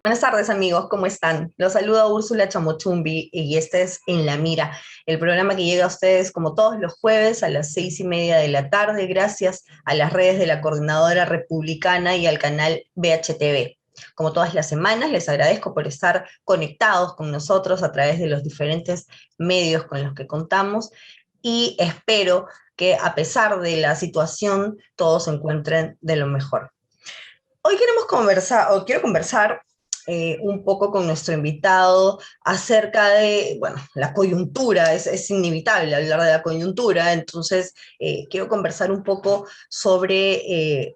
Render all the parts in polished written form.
Buenas tardes amigos, ¿cómo están? Los saluda Úrsula Chamochumbi y este es En la Mira, el programa que llega a ustedes como todos los jueves a las 6:30 de la tarde, gracias a las redes de la Coordinadora Republicana y al canal BHTV. Como todas las semanas, les agradezco por estar conectados con nosotros a través de los diferentes medios con los que contamos y espero que a pesar de la situación todos se encuentren de lo mejor. Hoy queremos conversar, o quiero conversar un poco con nuestro invitado acerca de, bueno, la coyuntura, es inevitable hablar de la coyuntura, entonces quiero conversar un poco sobre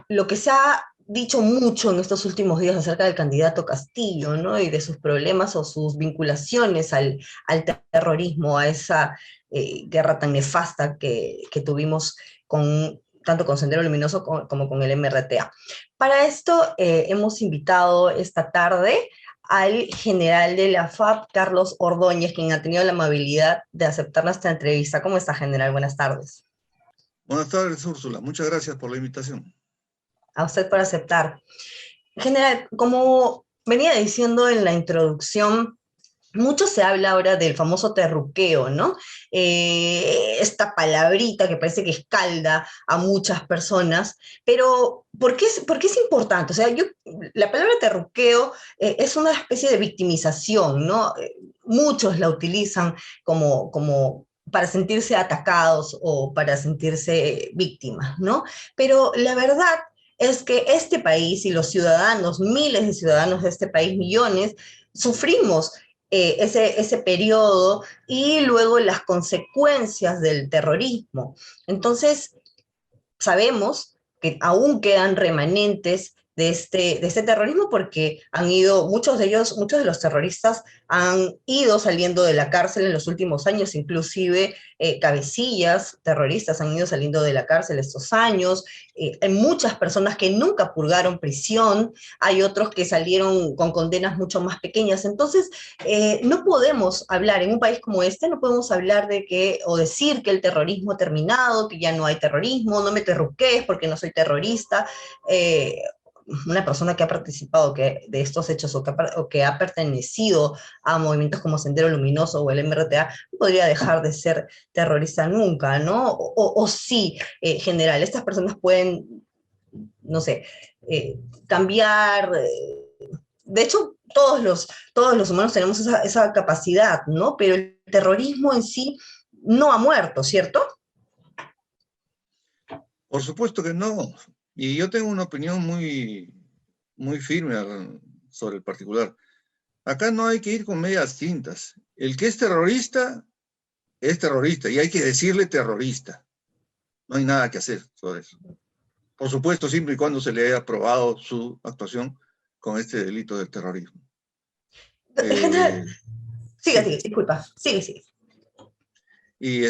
lo que se ha dicho mucho en estos últimos días acerca del candidato Castillo, ¿no? Y de sus problemas o sus vinculaciones al terrorismo, a esa guerra tan nefasta que tuvimos tanto con Sendero Luminoso como con el MRTA. Para esto hemos invitado esta tarde al general de la FAP, Carlos Ordóñez, quien ha tenido la amabilidad de aceptar nuestra entrevista. ¿Cómo está, general? Buenas tardes. Buenas tardes, Úrsula. Muchas gracias por la invitación. A usted por aceptar. General, como venía diciendo en la introducción, mucho se habla ahora del famoso terruqueo, ¿no? Esta palabrita que parece que escalda a muchas personas, pero por qué es importante? O sea, la palabra terruqueo es una especie de victimización, ¿no? Muchos la utilizan como para sentirse atacados o para sentirse víctimas, ¿no? Pero la verdad es que este país y los ciudadanos, miles de ciudadanos de este país, millones, sufrimos ese periodo y luego las consecuencias del terrorismo. Entonces, sabemos que aún quedan remanentes de este terrorismo porque han ido, muchos de los terroristas han ido saliendo de la cárcel en los últimos años, inclusive cabecillas terroristas han ido saliendo de la cárcel estos años, hay muchas personas que nunca purgaron prisión, hay otros que salieron con condenas mucho más pequeñas, entonces no podemos hablar, en un país como este, no podemos hablar de que, o decir que el terrorismo ha terminado, que ya no hay terrorismo, no me terruques porque no soy terrorista, una persona que ha participado de estos hechos o que ha pertenecido a movimientos como Sendero Luminoso o el MRTA, no podría dejar de ser terrorista nunca, ¿no? O sí, general, estas personas pueden, no sé, cambiar. De hecho, todos los humanos tenemos esa capacidad, ¿no? Pero el terrorismo en sí no ha muerto, ¿cierto? Por supuesto que no. Y yo tengo una opinión muy firme sobre el particular. Acá no hay que ir con medias tintas. El que es terrorista y hay que decirle terrorista. No hay nada que hacer sobre eso. Por supuesto, siempre y cuando se le haya probado su actuación con este delito del terrorismo. En general, Sí. disculpa, sigue. Y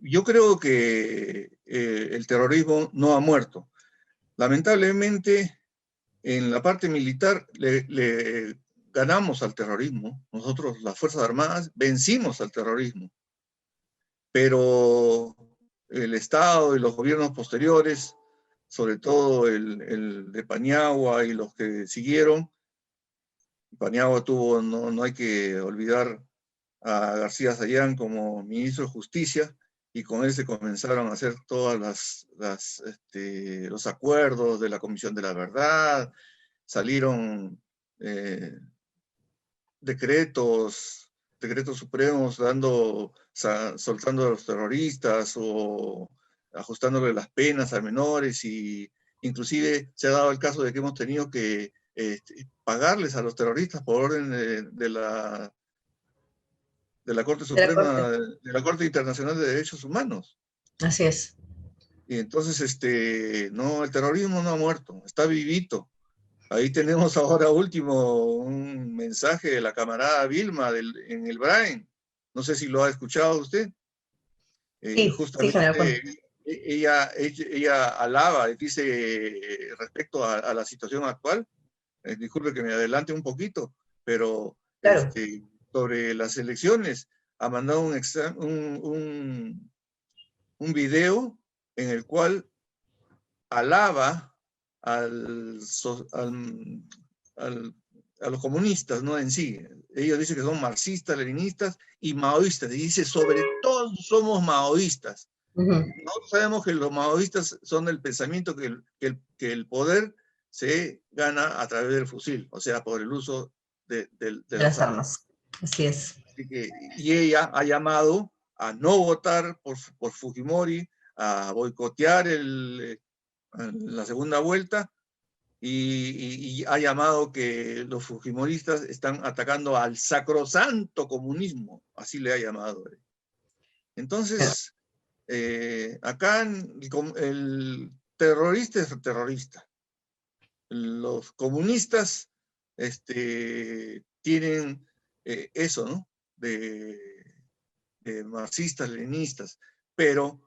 yo creo que el terrorismo no ha muerto. Lamentablemente, en la parte militar le ganamos al terrorismo. Nosotros, las Fuerzas Armadas, vencimos al terrorismo. Pero el Estado y los gobiernos posteriores, sobre todo el de Paniagua y los que siguieron, Paniagua tuvo, no hay que olvidar a García Sayán como ministro de Justicia, y con él se comenzaron a hacer todas los acuerdos de la Comisión de la Verdad, salieron decretos supremos soltando a los terroristas o ajustándole las penas a menores, y inclusive se ha dado el caso de que hemos tenido que pagarles a los terroristas por orden de la Corte De la Suprema, corte. de la Corte Internacional de Derechos Humanos. Así es. Y entonces, no, el terrorismo no ha muerto, está vivito. Ahí tenemos ahora último un mensaje de la camarada Vilma en el Brain. No sé si lo ha escuchado usted. Sí, general. Justamente ella alaba, dice respecto a la situación actual, disculpe que me adelante un poquito, pero Claro. sobre las elecciones ha mandado un video en el cual alaba al a los comunistas, ¿no? En sí. Ellos dicen que son marxistas, leninistas y maoístas. Y dice, sobre todo somos maoístas. Nosotros sabemos que los maoístas son del pensamiento que el poder se gana a través del fusil, o sea, por el uso de De las las armas. armas. Así es. Así que, y ella ha llamado a no votar por Fujimori, a boicotear la segunda vuelta, y ha llamado que los fujimoristas están atacando al sacrosanto comunismo, así le ha llamado. Entonces, acá el terrorista es terrorista. Los comunistas tienen eso, ¿no? De marxistas, leninistas, pero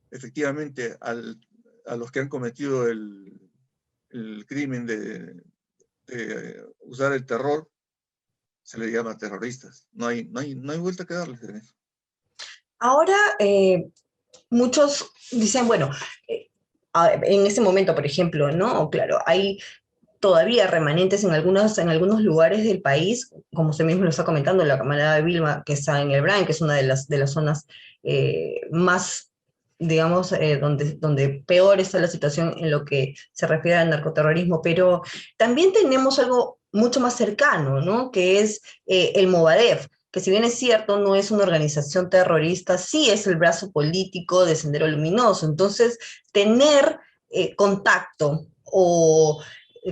efectivamente a los que han cometido el crimen de usar el terror se les llama terroristas. No hay vuelta que darles en eso. Ahora, muchos dicen, bueno, en ese momento, por ejemplo, ¿no? Claro, hay todavía remanentes en algunos lugares del país, como usted mismo lo está comentando, la camarada de Vilma, que está en el Brain, que es una de las zonas más, digamos, donde peor está la situación en lo que se refiere al narcoterrorismo, pero también tenemos algo mucho más cercano, ¿no? Que es el Movadef, que si bien es cierto, no es una organización terrorista, sí es el brazo político de Sendero Luminoso. Entonces, tener contacto o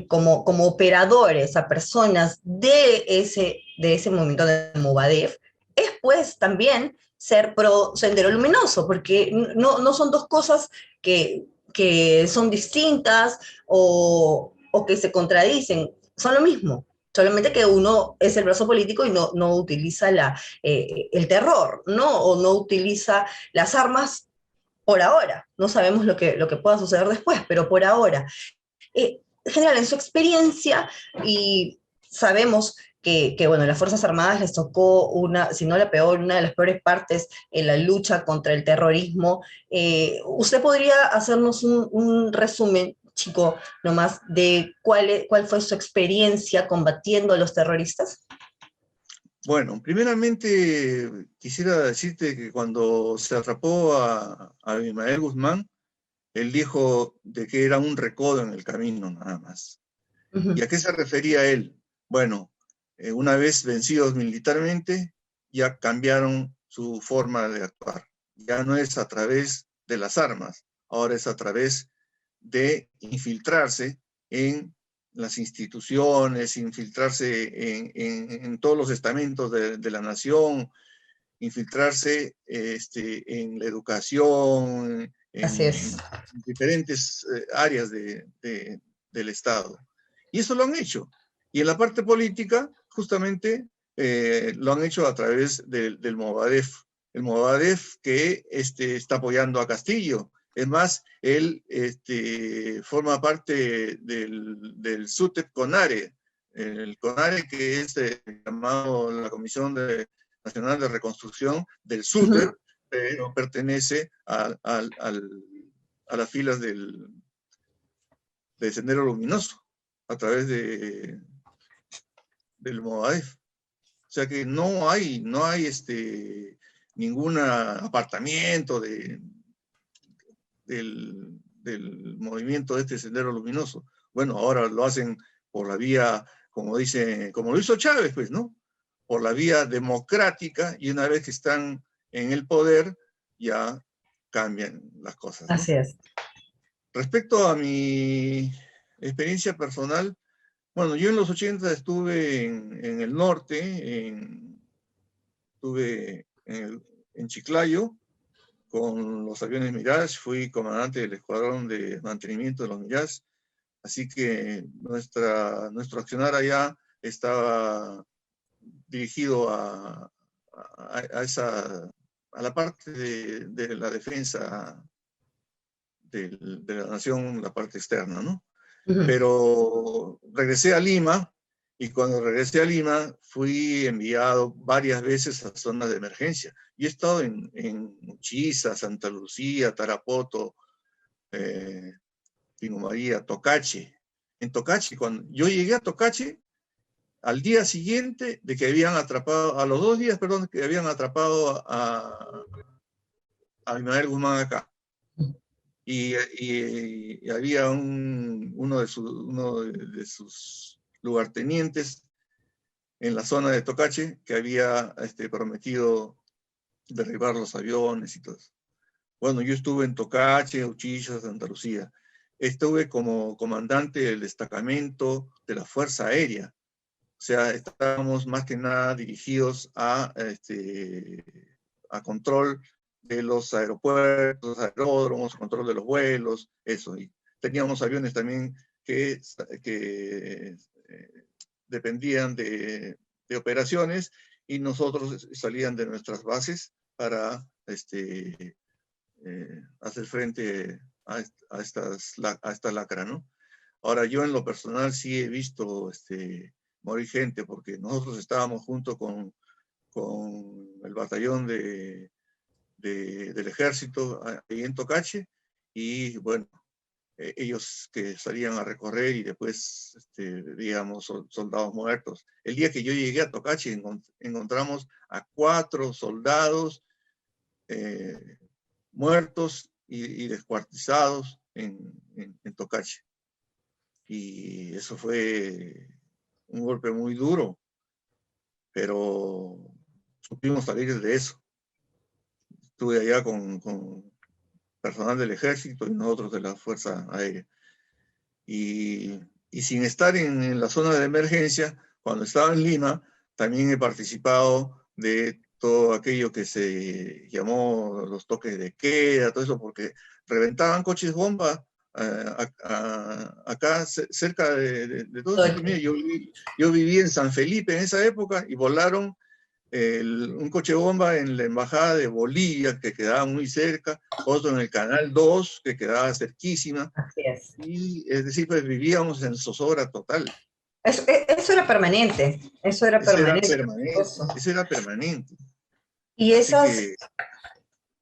como operadores a personas de ese movimiento de Movadef, es pues también ser pro Sendero Luminoso, porque no son dos cosas que son distintas o que se contradicen, son lo mismo. Solamente que uno es el brazo político y no utiliza el terror, ¿no? O no utiliza las armas por ahora. No sabemos lo que pueda suceder después, pero por ahora. General, en su experiencia, y sabemos bueno, las Fuerzas Armadas les tocó si no la peor, una de las peores partes en la lucha contra el terrorismo. ¿Usted podría hacernos un resumen, chico, nomás, de cuál fue su experiencia combatiendo a los terroristas? Bueno, primeramente quisiera decirte que cuando se atrapó a Abimael Guzmán, él dijo de que era un recodo en el camino nada más. ¿Y a qué se refería él? Bueno, una vez vencidos militarmente, ya cambiaron su forma de actuar. Ya no es a través de las armas, ahora es a través de infiltrarse en las instituciones, infiltrarse en todos los estamentos de la nación, infiltrarse en la educación, Así es. en diferentes áreas del Estado. Y eso lo han hecho. Y en la parte política, justamente, lo han hecho a través del Movadef. El Movadef que está apoyando a Castillo. Es más, él forma parte del SUTEP CONARE, el CONARE que es llamado la Comisión Nacional de Reconstrucción del SUTEP, pero pertenece a las filas del Sendero Luminoso, a través del Movadef. O sea que no hay ningún apartamiento del movimiento de este Sendero Luminoso. Bueno, ahora lo hacen por la vía, como lo hizo Chávez, pues, ¿no? Por la vía democrática, y una vez que están en el poder, ya cambian las cosas, ¿no? Así es. Respecto a mi experiencia personal, bueno, yo en los 80 estuve en el norte, estuve en Chiclayo con los aviones Mirage, fui comandante del escuadrón de mantenimiento de los Mirage, así que nuestro accionar allá estaba dirigido a la parte de la defensa de la nación, la parte externa, ¿no? Pero regresé a Lima, y cuando regresé a Lima fui enviado varias veces a zonas de emergencia. Y he estado en Uchiza, Santa Lucía, Tarapoto, Pino María, Tocache. en Tocache. Cuando yo llegué a Tocache, al día siguiente de que habían atrapado, a los 2 días, perdón, que habían atrapado a Ismael Guzmán acá. Y había uno de sus lugartenientes en la zona de Tocache que había prometido derribar los aviones y todo eso. Bueno, yo estuve en Tocache, Uchillas, Santa Lucía. Estuve como comandante del destacamento de la Fuerza Aérea. O sea, estábamos más que nada dirigidos a control de los aeropuertos, aeródromos, control de los vuelos, eso. Y teníamos aviones también que dependían de operaciones y nosotros salían de nuestras bases para hacer frente a esta lacra, ¿no? Ahora, yo en lo personal sí he visto morir gente, porque nosotros estábamos junto con el batallón del ejército ahí en Tocache, y bueno, ellos que salían a recorrer y después veíamos soldados muertos. El día que yo llegué a Tocache encontramos a 4 soldados muertos y descuartizados en Tocache. Y eso fue un golpe muy duro, pero supimos salir de eso. Estuve allá con personal del ejército y nosotros de la Fuerza Aérea. Y sin estar en la zona de emergencia, cuando estaba en Lima, también he participado de todo aquello que se llamó los toques de queda, todo eso, porque reventaban coches bomba acá cerca de todo eso. Mira, yo viví en San Felipe en esa época y volaron un coche bomba en la embajada de Bolivia, que quedaba muy cerca, otro en el Canal 2, que quedaba cerquísima. Así es. Y es decir, pues vivíamos en zozobra total. Eso era permanente, eso era Eso era permanente. permanente, eso era permanente. Y Así esas, que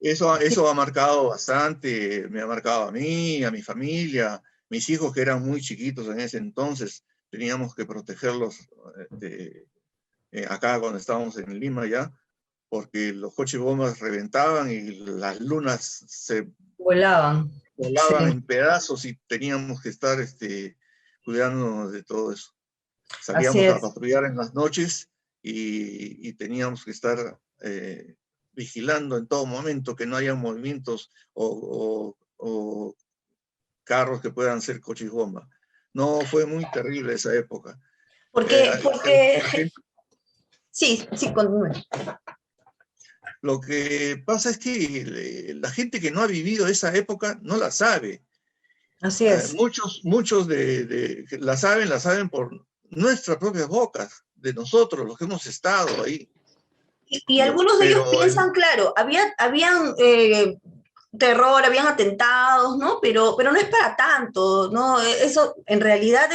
eso ha marcado bastante, me ha marcado a mí, a mi familia, mis hijos que eran muy chiquitos en ese entonces, teníamos que protegerlos acá cuando estábamos en Lima ya, porque los coches bombas reventaban y las lunas se volaban. volaban Sí, en pedazos y teníamos que estar cuidándonos de todo eso. así Salíamos a es. patrullar en las noches y teníamos que estar vigilando en todo momento que no haya movimientos o carros que puedan ser coches bomba. No, fue muy terrible esa época. Porque, La gente, sí, sí, continúe. lo que pasa es que la gente que no ha vivido esa época no la sabe. Así es. Muchos la saben por nuestras propias bocas, de nosotros, los que hemos estado ahí. Y algunos de ellos Pero piensan, claro, habían terror, habían atentados, ¿no? Pero no es para tanto, ¿no? Eso en realidad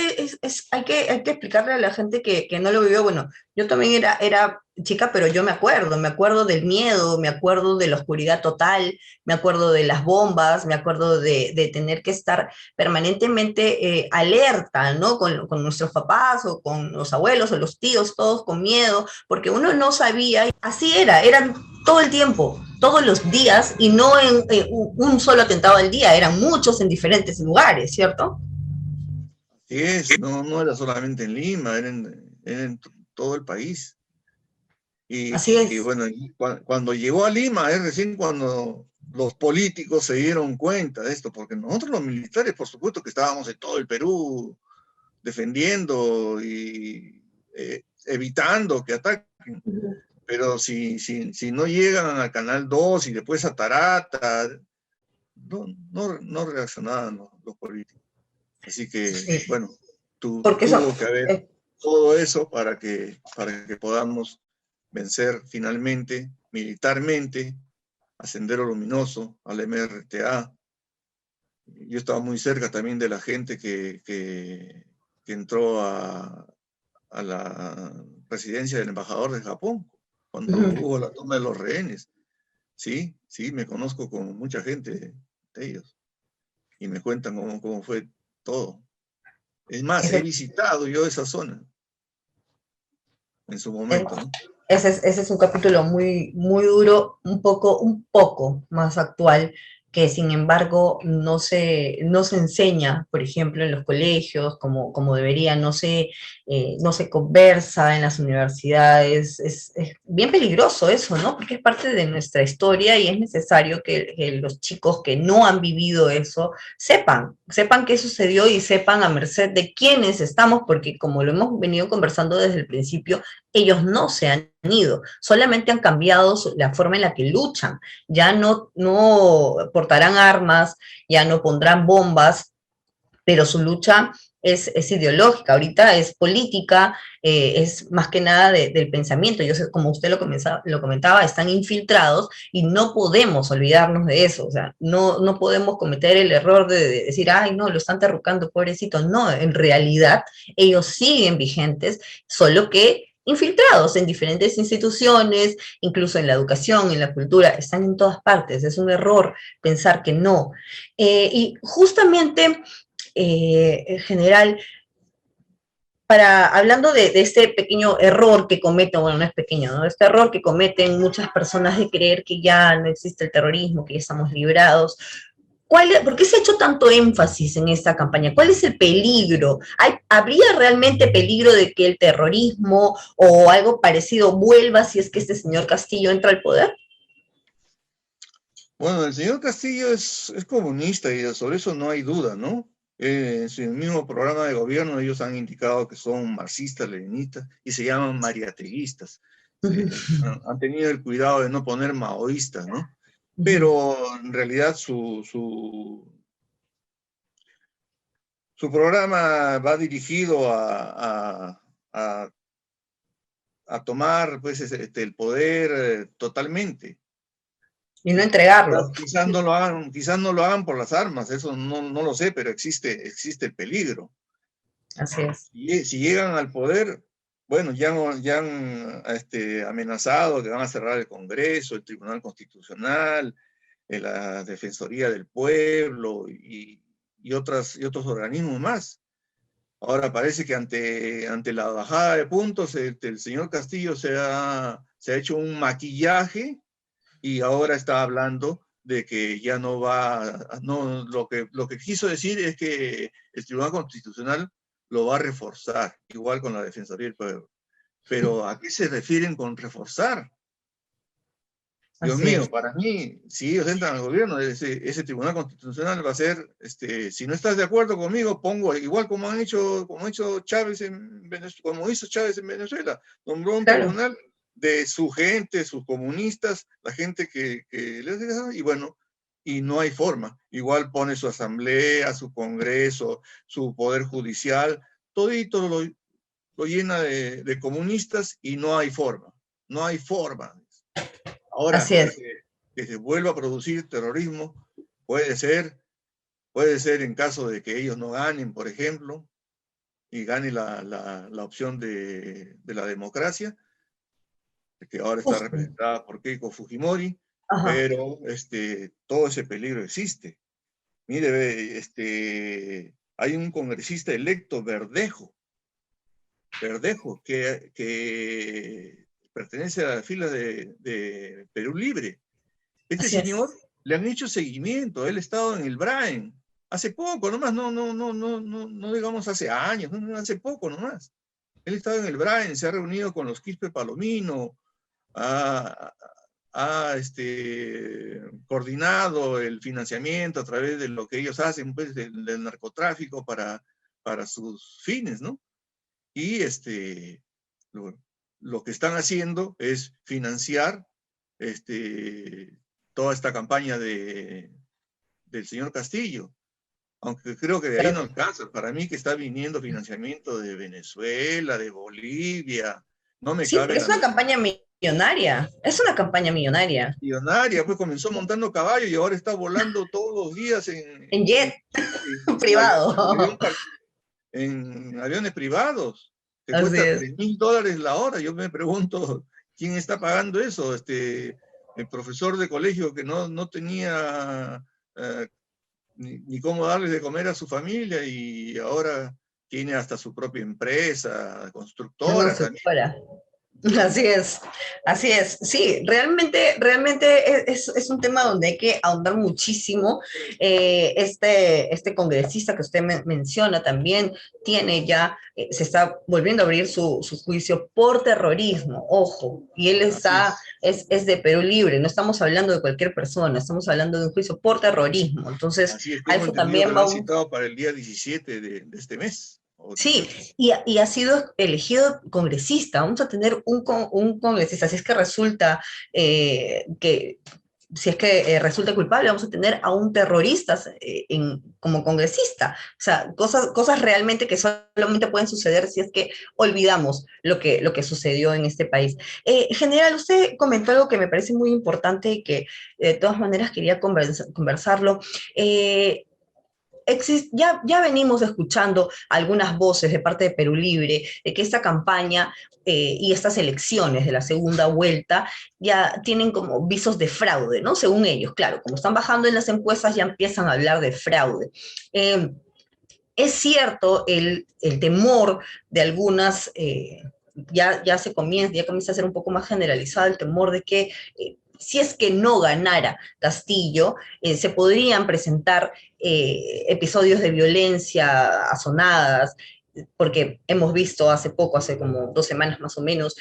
hay que explicarle a la gente que no lo vivió. Bueno, yo también era chica, pero yo me acuerdo del miedo, me acuerdo de la oscuridad total, me acuerdo de las bombas, me acuerdo de tener que estar permanentemente alerta, ¿no? Con nuestros papás o con los abuelos o los tíos, todos con miedo, porque uno no sabía, así eran todo el tiempo, todos los días, y no en un solo atentado al día, eran muchos en diferentes lugares, ¿cierto? no era solamente en Lima, era en todo el país. Así Y es. bueno, cuando llegó a Lima, es recién cuando los políticos se dieron cuenta de esto, porque nosotros los militares, por supuesto que estábamos en todo el Perú defendiendo y evitando que ataquen. Pero si no llegan al Canal 2 y después a Tarata, no reaccionaban los políticos. Así que, Sí. bueno, Porque eso, tuvo que haber todo eso para que podamos vencer finalmente, militarmente, a Sendero Luminoso, al MRTA. Yo estaba muy cerca también de la gente que entró a la residencia del embajador de Japón, cuando hubo la toma de los rehenes. Sí, me conozco con mucha gente de ellos y me cuentan cómo fue todo. Es más, he Ese, visitado yo esa zona en su momento, ¿no? ese es un capítulo muy, muy duro, un poco más actual, que sin embargo no se enseña, por ejemplo, en los colegios, como debería, no se conversa en las universidades. Es bien peligroso eso, ¿no? Porque es parte de nuestra historia y es necesario que los chicos que no han vivido eso sepan qué sucedió y sepan a merced de quiénes estamos, porque como lo hemos venido conversando desde el principio, ellos no se han ido, solamente han cambiado la forma en la que luchan, ya no portarán armas, ya no pondrán bombas, pero su lucha es ideológica, ahorita es política, es más que nada del pensamiento. Yo sé, como usted lo comentaba, están infiltrados y no podemos olvidarnos de eso, o sea, no podemos cometer el error de decir, ay, no, lo están terrucando, pobrecito. No, en realidad ellos siguen vigentes, solo que infiltrados en diferentes instituciones, incluso en la educación, en la cultura, están en todas partes. Es un error pensar que no. Y justamente en general, hablando de este pequeño error que cometen, bueno, no es pequeño, ¿no? Este error que cometen muchas personas de creer que ya no existe el terrorismo, que ya estamos librados. ¿Por qué se ha hecho tanto énfasis en esta campaña? ¿Cuál es el peligro? ¿Habría realmente peligro de que el terrorismo o algo parecido vuelva si es que este señor Castillo entra al poder? Bueno, el señor Castillo es comunista y sobre eso no hay duda, ¿no? En su mismo programa de gobierno ellos han indicado que son marxistas, leninistas y se llaman mariateguistas. Han tenido el cuidado de no poner maoístas, ¿no? Pero en realidad su programa va dirigido a tomar pues, el poder totalmente. Y no entregarlo. Quizás no lo hagan por las armas, eso no lo sé, pero existe el peligro. Así es. Si llegan al poder, bueno, ya han amenazado que van a cerrar el Congreso, el Tribunal Constitucional, la Defensoría del Pueblo y otros organismos más. Ahora parece que ante la bajada de puntos, el señor Castillo se ha hecho un maquillaje y ahora está hablando de que ya no va, no, lo que quiso decir es que el Tribunal Constitucional lo va a reforzar, igual con la Defensoría del Pueblo. Pero ¿a qué se refieren con reforzar? Dios Así mío, es. para mí, si ellos entran al gobierno, ese Tribunal Constitucional va a ser, si no estás de acuerdo conmigo, pongo, igual como ha hecho Chávez en Venezuela, como hizo Chávez en Venezuela, nombró un Claro. tribunal de su gente, sus comunistas, la gente que les deja, y bueno, y no hay forma. Igual pone su asamblea, su congreso, su poder judicial, todito lo llena de comunistas y no hay forma. No hay forma. Ahora, Así es. que se vuelva a producir terrorismo, puede ser en caso de que ellos no ganen, por ejemplo, y gane la opción de la democracia, que ahora está Justo. representada por Keiko Fujimori, Ajá. pero todo ese peligro existe. Mire, hay un congresista electo, Verdejo, que pertenece a la fila de Perú Libre. Este Así es. señor le han hecho seguimiento, él ha estado en el Brain, hace poco nomás, no digamos hace años, hace poco nomás. Él estaba en el Brain, se ha reunido con los Quispe Palomino, ha, coordinado el financiamiento a través de lo que ellos hacen, pues, del narcotráfico para sus fines, ¿no? Y lo que están haciendo es financiar toda esta campaña del señor Castillo, aunque creo que de ahí no alcanza. Para mí que está viniendo financiamiento de Venezuela, de Bolivia, no me Sí, cabe pero es la una menor campaña millonaria. Es una campaña millonaria. millonaria, pues comenzó montando caballo y ahora está volando todos los días En jet en privado. en aviones privados, que Así cuesta es. $3,000 la hora. Yo me pregunto, ¿quién está pagando eso? El profesor de colegio que no tenía ni cómo darles de comer a su familia y ahora tiene hasta su propia empresa, Una constructora también. constructora. Así es, así es. Sí, realmente es un tema donde hay que ahondar muchísimo. Este congresista que usted menciona también tiene ya, se está volviendo a abrir su juicio por terrorismo, ojo, y él Así es de Perú Libre, no estamos hablando de cualquier persona, estamos hablando de un juicio por terrorismo. Entonces, así es, a tengo eso entendido que también lo han vamos. citado para el día 17 de este mes, o Sí, 18. y ha sido elegido congresista. Vamos a tener un congresista. Si es que resulta si es que resulta culpable, vamos a tener a un terrorista como congresista. O sea, cosas realmente que solamente pueden suceder si es que olvidamos lo que sucedió en este país. General, usted comentó algo que me parece muy importante y que de todas maneras quería conversarlo. Ya venimos escuchando algunas voces de parte de Perú Libre de que esta campaña y estas elecciones de la segunda vuelta ya tienen como visos de fraude, ¿no? Según ellos, claro, como están bajando en las encuestas ya empiezan a hablar de fraude. Es cierto el temor de algunas, ya comienza a ser un poco más generalizado el temor de que si es que no ganara Castillo, se podrían presentar episodios de violencia asonadas, porque hemos visto hace poco, hace como 2 semanas más o menos,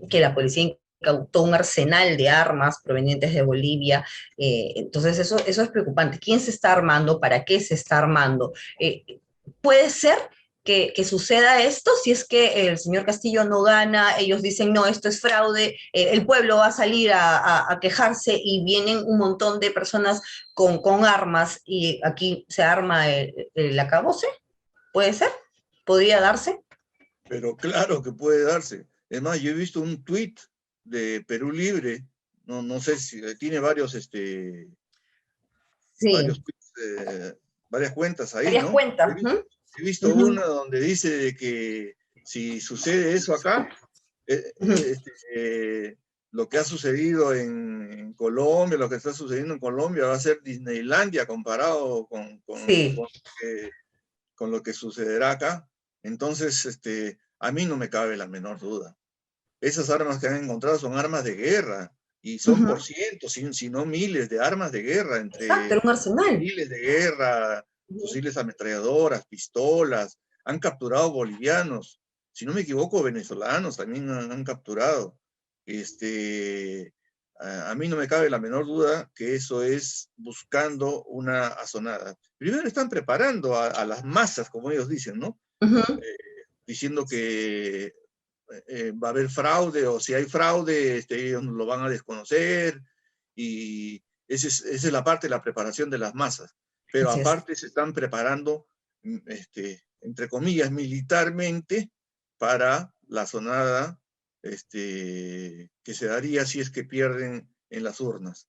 que la policía incautó un arsenal de armas provenientes de Bolivia. Entonces eso es preocupante. ¿Quién se está armando? ¿Para qué se está armando? Puede ser que suceda esto si es que el señor Castillo no gana, ellos dicen, no, esto es fraude, el pueblo va a salir a quejarse y vienen un montón de personas con armas y aquí se arma el acabose. ¿Puede ser? ¿Podría darse? Pero claro que puede darse. Es más, yo he visto un tuit de Perú Libre, no sé si tiene Sí, varios tweets, varias cuentas ahí, varias ¿no? cuentas. He visto Uh-huh, una donde dice de que si sucede eso acá, uh-huh. lo que ha sucedido en Colombia, lo que está sucediendo en Colombia va a ser Disneylandia comparado Sí. con lo que sucederá acá. Entonces, a mí no me cabe la menor duda. Esas armas que han encontrado son armas de guerra y son por Uh-huh. cientos, si no miles de armas de guerra, Exacto, era entre un arsenal. fusiles de guerra, Uh-huh. fusiles ametralladoras, pistolas. Han capturado bolivianos, si no me equivoco, venezolanos también han capturado. A mí no me cabe la menor duda que eso es buscando una azonada. Primero están preparando a las masas, como ellos dicen, ¿no? Uh-huh. Diciendo que va a haber fraude o si hay fraude, ellos lo van a desconocer y esa es la parte de la preparación de las masas. Pero Así es. aparte se están preparando, entre comillas, militarmente para la sonada que se daría si es que pierden en las urnas.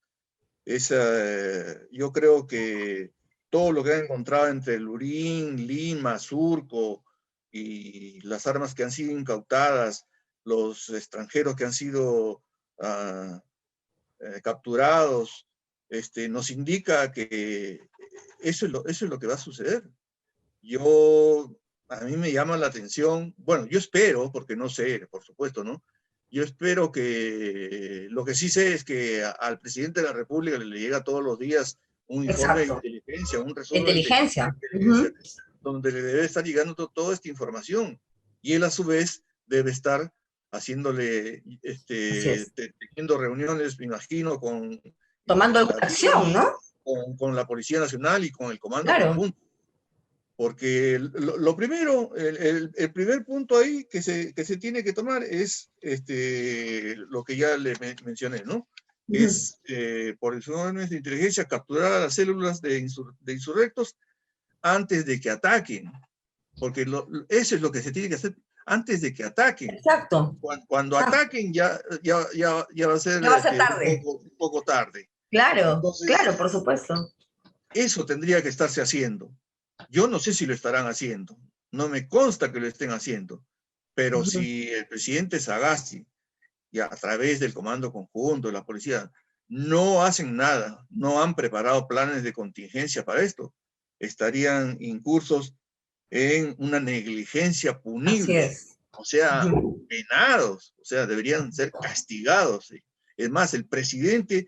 Yo creo que todo lo que han encontrado entre Lurín, Lima, Surco y las armas que han sido incautadas, los extranjeros que han sido capturados, nos indica que eso es lo que va a suceder. A mí me llama la atención, bueno, yo espero, porque no sé, por supuesto, ¿no? Yo espero que, lo que sí sé es que al presidente de la República le llega todos los días un informe de Exacto. inteligencia, un resumen de Inteligencia. inteligencia, Uh-huh. donde le debe estar llegando toda esta información. Y él a su vez debe estar haciéndole, Así es. teniendo reuniones, me imagino, Tomando con la alguna acción, DIF, ¿no? con la Policía Nacional y con el Comando Claro. Conjunto. Porque lo primero, el primer punto ahí que se tiene que tomar es lo que ya le mencioné, ¿no? Uh-huh. Es, por informes de inteligencia, capturar a las células de insurrectos antes de que ataquen. Porque eso es lo que se tiene que hacer antes de que ataquen. Exacto. Cuando Exacto. ataquen ya va a ser Ya va a ser tarde. un poco tarde. Claro, claro, Entonces, por supuesto. eso tendría que estarse haciendo. Yo no sé si lo estarán haciendo, no me consta que lo estén haciendo, pero Uh-huh. si el presidente Sagasti y a través del Comando Conjunto, de la policía, no hacen nada, no han preparado planes de contingencia para esto, estarían incursos en una negligencia Así punible, es. o sea, Ujú. penados, o sea, deberían ser castigados. ¿Sí? Es más, el presidente,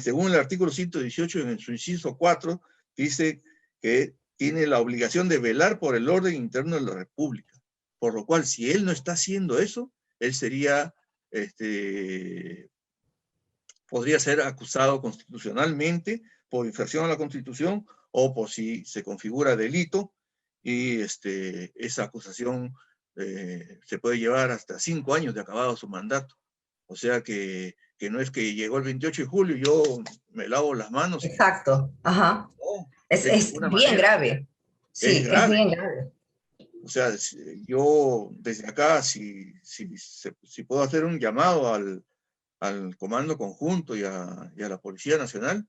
según el artículo 118, en su inciso 4, dice que tiene la obligación de velar por el orden interno de la República. Por lo cual, si él no está haciendo eso, él sería, podría ser acusado constitucionalmente por infracción a la Constitución o por si se configura delito, y esa acusación se puede llevar hasta 5 años de acabado su mandato. O sea que no es que llegó el 28 de julio y yo me lavo las manos y Exacto, ajá. no, Es, de es ninguna bien manera. grave. Es Sí, es grave. bien grave. O sea, yo desde acá, si puedo hacer un llamado al Comando Conjunto y a la Policía Nacional,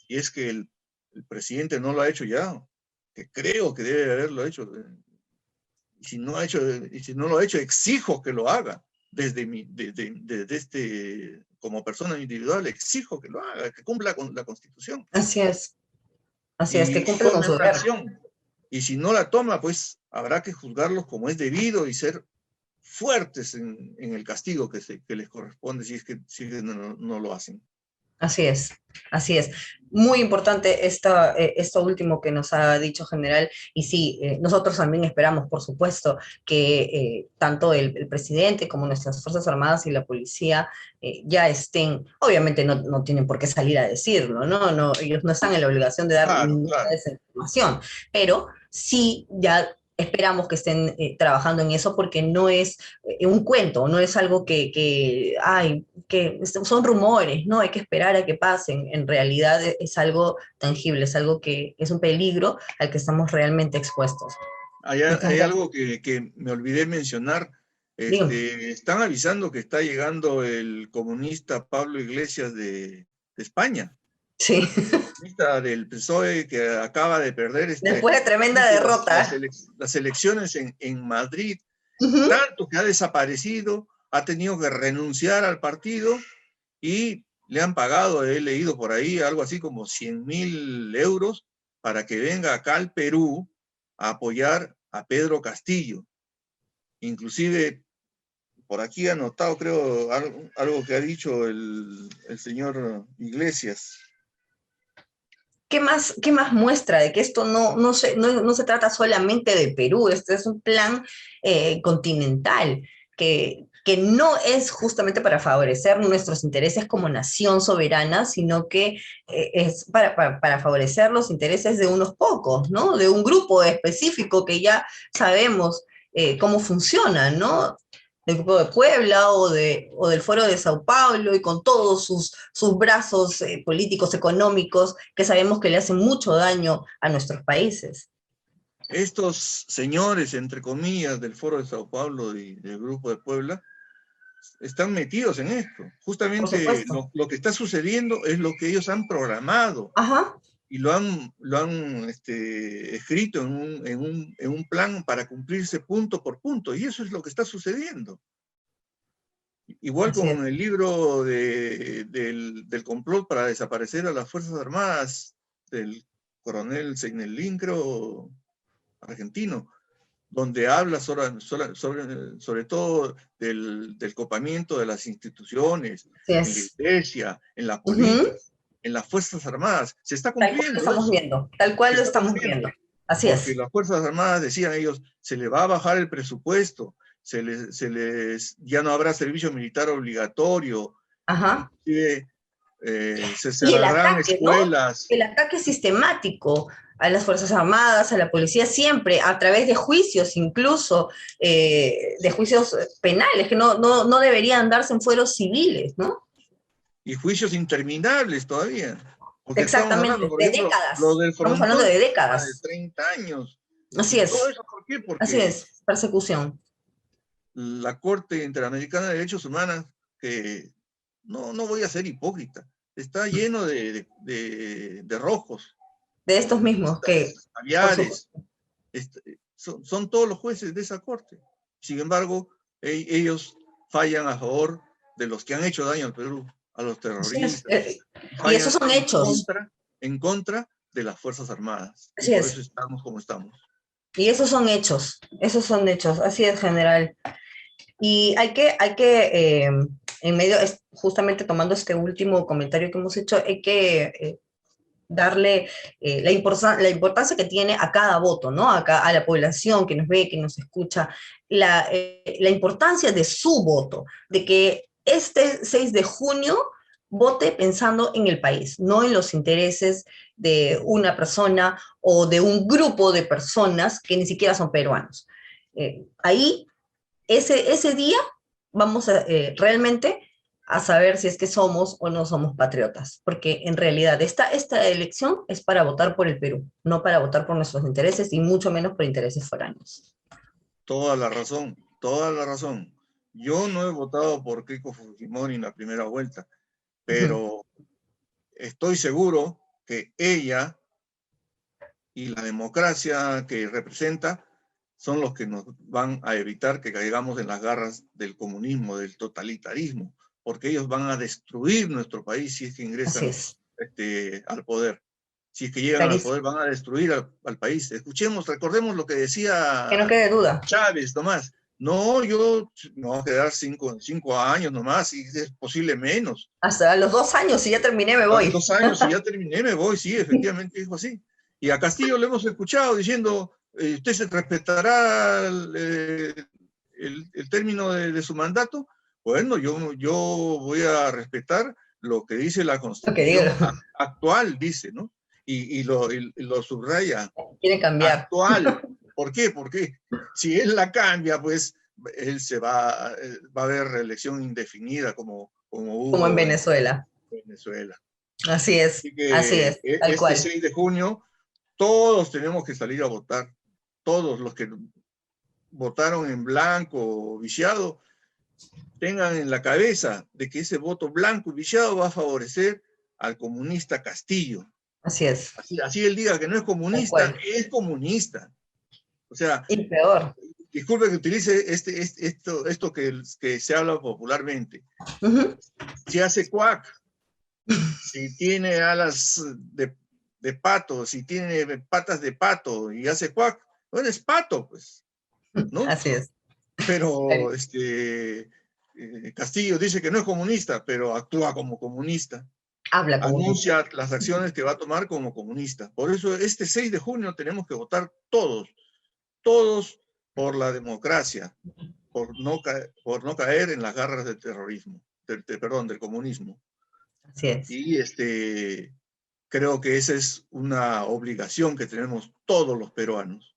y es que el presidente no lo ha hecho ya, que creo que debe haberlo hecho. Y si no lo ha hecho, exijo que lo haga. Como persona individual, exijo que lo haga, que cumpla con la Constitución. Así es, que Y cumple con tome su una deber. acción. Y si no la toma, pues habrá que juzgarlos como es debido y ser fuertes en el castigo que les corresponde si es que no lo hacen. Así es, así es. Muy importante esto último que nos ha dicho general. Y sí, nosotros también esperamos, por supuesto, que tanto el presidente como nuestras Fuerzas Armadas y la policía ya estén, obviamente no tienen por qué salir a decirlo, ¿no? No, ellos no están en la obligación de dar Claro, ninguna claro. desinformación, pero sí ya esperamos que estén trabajando en eso porque no es un cuento, no es algo ay, que son rumores, ¿no? Hay que esperar a que pasen. En realidad es algo tangible, es algo que es un peligro al que estamos realmente expuestos. Hay algo que me olvidé mencionar. Dígame. Están avisando que está llegando el comunista Pablo Iglesias de España, Sí, comunista del PSOE que acaba de perder después de tremenda derrota. las elecciones en Madrid, Uh -huh. tanto que ha desaparecido, ha tenido que renunciar al partido y le han pagado, he leído por ahí, algo así como 100.000 euros para que venga acá al Perú a apoyar a Pedro Castillo. Inclusive, por aquí ha anotado, creo, algo que ha dicho el señor Iglesias. Qué más muestra de que esto no se trata solamente de Perú? Este es un plan continental que no es justamente para favorecer nuestros intereses como nación soberana, sino que es para favorecer los intereses de unos pocos, ¿no? De un grupo específico que ya sabemos cómo funciona, ¿no? Del Grupo de Puebla o del Foro de Sao Paulo y con todos sus brazos políticos, económicos, que sabemos que le hacen mucho daño a nuestros países. Estos señores, entre comillas, del Foro de Sao Paulo y del Grupo de Puebla, están metidos en esto. Por Justamente supuesto. lo que está sucediendo es lo que ellos han programado Ajá. y lo han escrito en un plan para cumplirse punto por punto, y eso es lo que está sucediendo. Igual Así con es. el libro del complot para desaparecer a las Fuerzas Armadas del coronel Seinelin, creo, argentino, donde habla sobre todo del copamiento de las instituciones, Así en la es. iglesia, en la Uh -huh. política, en las Fuerzas Armadas. Se está Tal cual lo cumpliendo estamos eso, viendo. Tal cual se lo está estamos viendo. cumpliendo. Así Porque es. las Fuerzas Armadas, decían ellos, se le va a bajar el presupuesto, ya no habrá servicio militar obligatorio, Ajá. inclusive se Y el cerrarán ataque, ¿no? escuelas. El ataque sistemático a las Fuerzas Armadas, a la policía, siempre a través de juicios, incluso de juicios penales, que no deberían darse en fueros civiles, ¿no? Y juicios interminables todavía. Porque estamos hablando, Exactamente, por de ejemplo, lo décadas. del Estamos hablando Frontón, de de décadas. 30 años. Así ¿Y todo eso por qué? Porque es, persecución. la Corte Interamericana de Derechos Humanos, que no voy a ser hipócrita, está lleno de rojos, De estos mismos que, juristas, por supuesto. caviares, son todos los jueces de esa Corte. Sin embargo, ellos fallan a favor de los que han hecho daño al Perú, a los Así es. terroristas, y Y esos fallan son hechos. en contra de las Fuerzas Armadas. Y Así por eso es. estamos como estamos. Y esos son hechos, así es, general. Y en medio, justamente tomando este último comentario que hemos hecho, hay que darle la importancia que tiene a cada voto, ¿no? A la población que nos ve, que nos escucha, la importancia de su voto, de que este 6 de junio vote pensando en el país, no en los intereses de una persona o de un grupo de personas que ni siquiera son peruanos. Ahí, ese día, vamos a realmente a saber si es que somos o no somos patriotas, porque en realidad esta elección es para votar por el Perú, no para votar por nuestros intereses y mucho menos por intereses foráneos. Toda la razón, toda la razón. Yo no he votado por Keiko Fujimori en la primera vuelta, pero estoy seguro que ella y la democracia que representa son los que nos van a evitar que caigamos en las garras del comunismo, del totalitarismo, porque ellos van a destruir nuestro país si es que Así ingresan es, al poder. Si es que llegan al clarísimo, poder, van a destruir al país. Escuchemos, recordemos lo que que no decía quede duda. Chávez nomás. No, yo me voy a quedar 5 años nomás, y es posible menos. Hasta los 2 años, si ya terminé, me voy. 2 años y ya terminé, me voy, sí, efectivamente dijo así. Y a Castillo le hemos escuchado diciendo, usted se respetará el término de su mandato. Bueno, yo voy a respetar lo que dice la Lo que digo, Constitución actual, dice, ¿no? Y lo subraya, quieren cambiar, actual. ¿Por qué? Porque si él la cambia, pues él va a haber reelección indefinida como como en hubo en Venezuela. Venezuela. Así Así que es, tal este cual. 6 de junio todos tenemos que salir a votar. Todos los que votaron en blanco o viciado tengan en la cabeza de que ese voto blanco y viciado va a favorecer al comunista Castillo. Así es, Así él diga que no es tal comunista, cual. es comunista. O sea, Y peor. disculpe que utilice esto que se habla popularmente. Ujú. Si hace cuac, si tiene alas de pato, si tiene patas de pato y hace cuac, bueno, es pato, pues, ¿no? Así es. Pero Castillo dice que no es comunista, pero actúa como comunista. Habla como Anuncia las acciones que va a tomar como comunista. Por eso este 6 de junio tenemos que votar todos, todos por la democracia, por no caer en las garras del terrorismo, perdón, del comunismo. Así es. Y creo que esa es una obligación que tenemos todos los peruanos.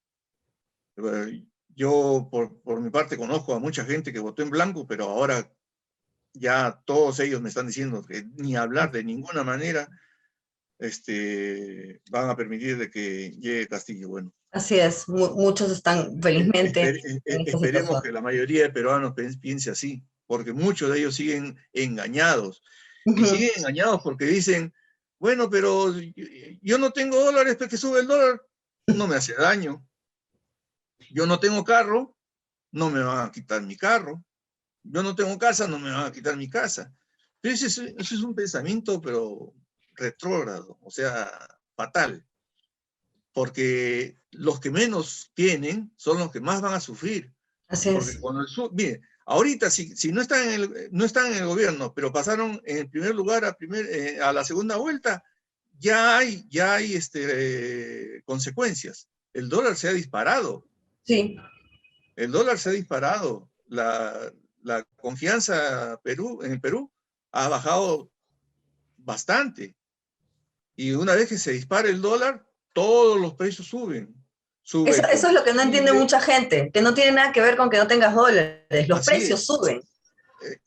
Yo, por mi parte, conozco a mucha gente que votó en blanco, pero ahora ya todos ellos me están diciendo que ni hablar de ninguna manera van a permitir de que llegue Castillo. Bueno, Así es. Muchos están felizmente en esta esperemos situación. que la mayoría de peruanos piense así, porque muchos de ellos siguen engañados. Y Ujú. siguen engañados porque dicen, bueno, pero yo no tengo dólares, porque sube el dólar, no me hace daño. Yo no tengo carro, no me van a quitar mi carro. Yo no tengo casa, no me van a quitar mi casa. Pero ese es un pensamiento, pero retrógrado, o sea, fatal. Porque los que menos tienen son los que más van a sufrir. Así Porque es. cuando mire, ahorita si no están en el gobierno, pero pasaron en el primer lugar a la segunda vuelta, ya hay consecuencias. El dólar se ha disparado. Sí. El dólar se ha disparado. La confianza en el Perú ha bajado bastante. Y una vez que se dispara el dólar, todos los precios suben. Sube el Eso es lo que no entiende combustible. mucha gente, que no tiene nada que ver con que no tengas dólares. Los Así precios es. suben.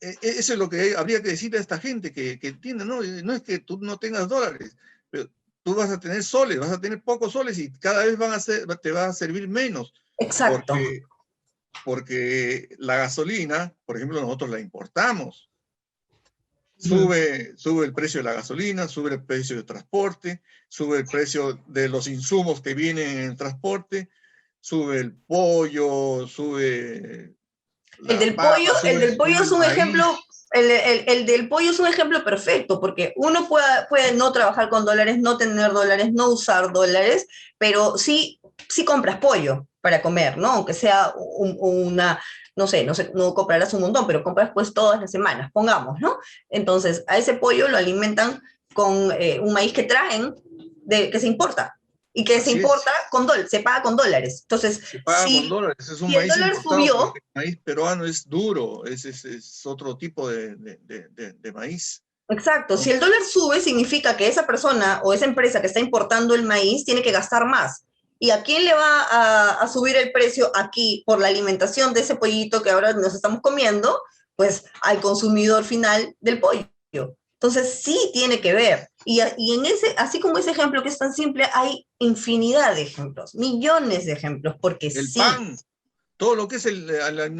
Eso es lo que habría que decirle a esta gente que entienda, ¿no? No es que tú no tengas dólares, pero tú vas a tener soles, vas a tener pocos soles y cada vez te va a servir menos, Exacto. porque la gasolina, por ejemplo, nosotros la importamos. Ujú. Sube el precio de la gasolina, sube el precio de transporte, sube el precio de los insumos que vienen en el transporte, sube el pollo, sube la papa, El del pollo sube es el un ejemplo, maíz. el del pollo es un ejemplo perfecto, porque uno puede no trabajar con dólares, no tener dólares, no usar dólares, pero sí compras pollo. para comer, ¿no? Aunque sea una, no sé, no comprarás un montón, pero compras pues todas las semanas, pongamos, ¿no? Entonces, a ese pollo lo alimentan con un maíz que traen, que se importa, y que se Así es. importa se paga con dólares. Entonces, Se paga con si, dólares, es un si el maíz dólar importado subió, porque el maíz peruano es duro, es otro tipo de maíz. exacto, si el Entonces, dólar sube, significa que esa persona o esa empresa que está importando el maíz tiene que gastar más. ¿Y a quién le va a subir el precio aquí por la alimentación de ese pollito que ahora nos estamos comiendo? Pues al consumidor final del pollo. Entonces sí tiene que ver. Y en ese, así como ese ejemplo que es tan simple, hay infinidad de ejemplos, millones de ejemplos, porque el sí, pan, todo lo que es el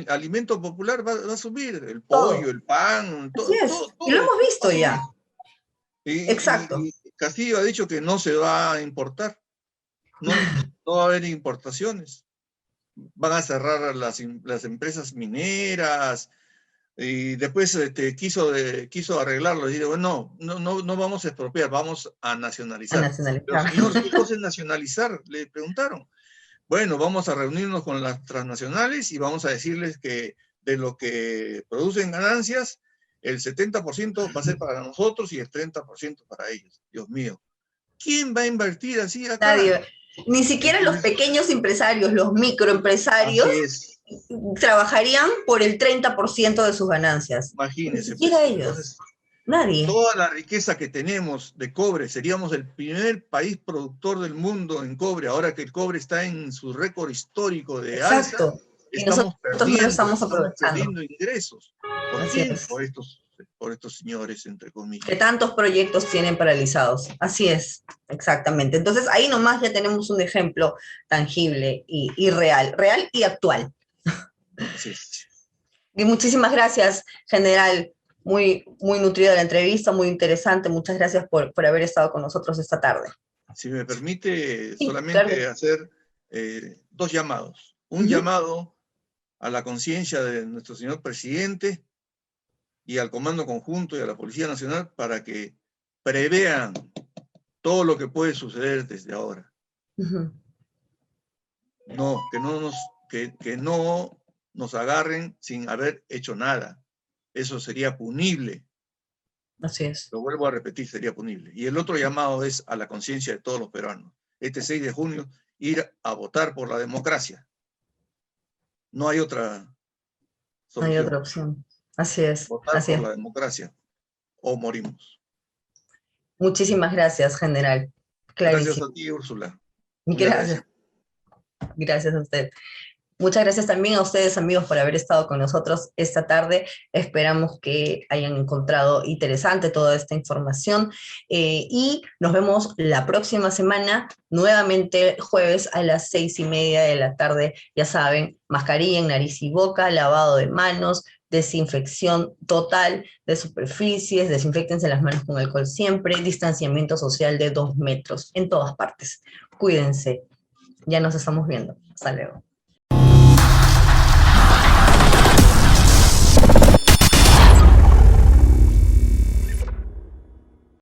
alimento popular va a subir, el pollo, todo. el pan, Así es. Y lo todo hemos va a visto subir. ya. Y, Exacto. y Castillo ha dicho que no se va a importar, no va a haber importaciones. Van a cerrar las empresas mineras, y después quiso arreglarlo y dijo, bueno, no vamos a expropiar, vamos a A nacionalizar. Pero nacionalizar. señor, ¿qué cosa es nacionalizar? Le preguntaron. Bueno, vamos a reunirnos con las transnacionales y vamos a decirles que de lo que producen ganancias, el 70% va a ser para nosotros y el 30% para ellos. Dios mío, ¿quién va a invertir así acá? Nadie. Ni siquiera los Entonces, pequeños empresarios, los microempresarios, así es. trabajarían por el 30% de sus ganancias. Ni Imagínense, siquiera pues. ellos. Entonces, Nadie. toda la riqueza que tenemos de cobre, seríamos el primer país productor del mundo en cobre. Ahora que el cobre está en su récord histórico de alza, Exacto. Y nosotros no lo estamos estamos aprovechando. perdiendo ingresos. ¿Por Así quién? es. Por estos señores, entre Que comillas. tantos proyectos tienen paralizados. Así es, exactamente. Entonces ahí nomás ya tenemos un ejemplo tangible y real, real y actual. Así es. Y muchísimas gracias, general. Muy, muy nutrida la entrevista, muy interesante. Muchas gracias por haber estado con nosotros esta tarde. Si me permite Sí, claro. solamente hacer dos llamados. Un llamado a la conciencia de nuestro señor presidente y al Comando Conjunto y a la Policía Nacional para que prevean todo lo que puede suceder desde ahora. No, que no nos agarren sin haber hecho nada. Eso sería punible. Así es. Lo vuelvo a repetir, sería punible. Y el otro llamado es a la conciencia de todos los peruanos. Este 6 de junio, ir a votar por la democracia. No hay otra No hay otra solución. opción. Así es, Votar así por es. la democracia o morimos. Muchísimas gracias, general. Gracias Clarísimo. a ti, Úrsula. Muy Gracias, agradecido. gracias a usted. Muchas gracias también a ustedes, amigos, por haber estado con nosotros esta tarde. Esperamos que hayan encontrado interesante toda esta información y nos vemos la próxima semana, nuevamente jueves a las 6:30 de la tarde. Ya saben, mascarilla en nariz y boca, lavado de manos, desinfección total de superficies, desinfectense las manos con alcohol siempre, distanciamiento social de 2 metros en todas partes. Cuídense, ya nos estamos viendo. Hasta luego.